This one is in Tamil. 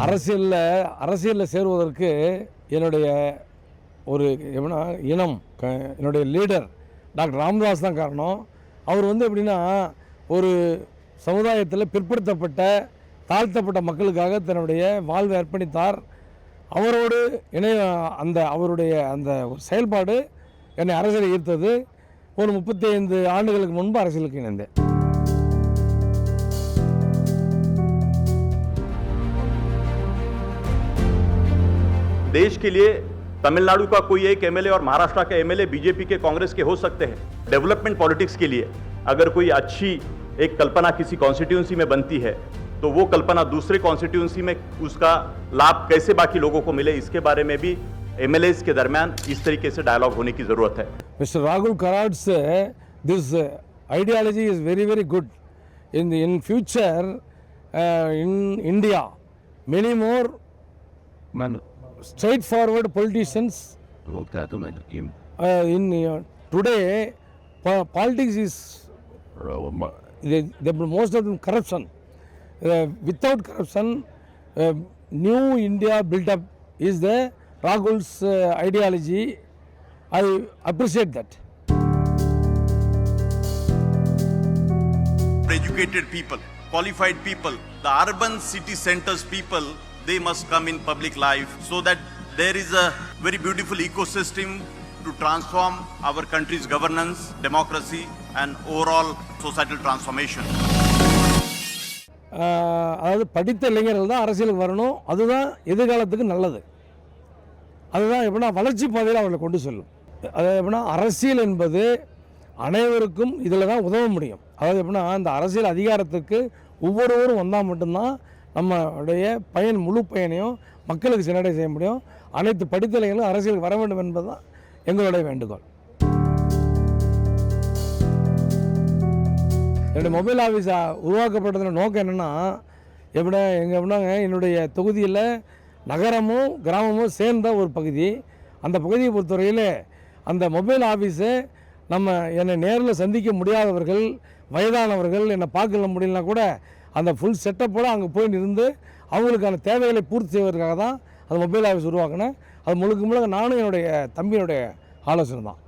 அரசியலில் சேருவதற்கு என்னுடைய ஒரு எப்படின்னா என்னுடைய லீடர் டாக்டர் ராமதாஸ் தான் காரணம். அவர் எப்படின்னா ஒரு சமுதாயத்தில் பிற்படுத்தப்பட்ட தாழ்த்தப்பட்ட மக்களுக்காக தன்னுடைய வாழ்வை அர்ப்பணித்தார். அவரோடு அவருடைய அந்த ஒரு செயல்பாடு என்னை அரசியலில் ஈர்த்தது. ஒரு 35 ஆண்டுகளுக்கு முன்பு அரசியலுக்கு இணைந்தேன். देश के लिए तमिलनाडु का कोई एक एमएलए और महाराष्ट्र का एमएलए बीजेपी के कांग्रेस के हो सकते हैं. डेवलपमेंट पॉलिटिक्स के लिए अगर कोई अच्छी एक कल्पना किसी कॉन्स्टिट्यूंसी में बनती है तो वो कल्पना दूसरे कॉन्स्टिट्यूंसी में उसका लाभ कैसे बाकी लोगों को मिले, इसके बारे में भी एमएलएस के दरमियान इस तरीके से डायलॉग होने की जरूरत है. मिस्टर राहुल कराड्स, this ideology is very very good. In future in India many more straightforward politicians today politics is most of them corruption. Without corruption new India built up is the Rahul's ideology. I appreciate that. Educated people, qualified people, the urban city centers people, they must come in public life so that there is a very beautiful ecosystem to transform our country's governance, democracy and overall societal transformation. அதாவது படித்த இளைஞர்கள் தான் அரசியலுக்கு வரணும். அதுதான் எதிர்காலத்துக்கு நல்லது. அதுதான் எப்படின்னா வளர்ச்சி பாதையில் அவர்களை கொண்டு செல்லும். அது எப்படின்னா அரசியல் என்பது அனைவருக்கும் இதில் தான் உதவ முடியும். அதாவது எப்படின்னா அந்த அரசியல் அதிகாரத்துக்கு ஒவ்வொருவரும் வந்தால் மட்டும்தான் நம்மளுடைய முழு பயனையும் மக்களுக்கு சென்றடை செய்ய முடியும். அனைத்து படித்த இளைஞர்களும் அரசியலுக்கு வர வேண்டும் என்பது தான் எங்களுடைய வேண்டுகோள். என்னுடைய மொபைல் ஆஃபீஸ் உருவாக்கப்பட்டதில் நோக்கம் என்னென்னா எப்படின்னாங்க என்னுடைய தொகுதியில் நகரமும் கிராமமும் சேர்ந்த ஒரு பகுதி. அந்த பகுதியை பொறுத்தவரையில் அந்த மொபைல் ஆஃபீஸை என்னை நேரில் சந்திக்க முடியாதவர்கள், வயதானவர்கள் என்னை பார்க்க முடியலனா கூட அந்த ஃபுல் செட்டப்போடு அங்கே போய் இருந்து அவங்களுக்கான தேவைகளை பூர்த்தி செய்வதற்காக தான் அந்த மொபைல் ஆஃபீஸ் உருவாக்கினேன். அது முழுக்க நானும் என்னுடைய தம்பியினுடைய ஆலோசனை தான்.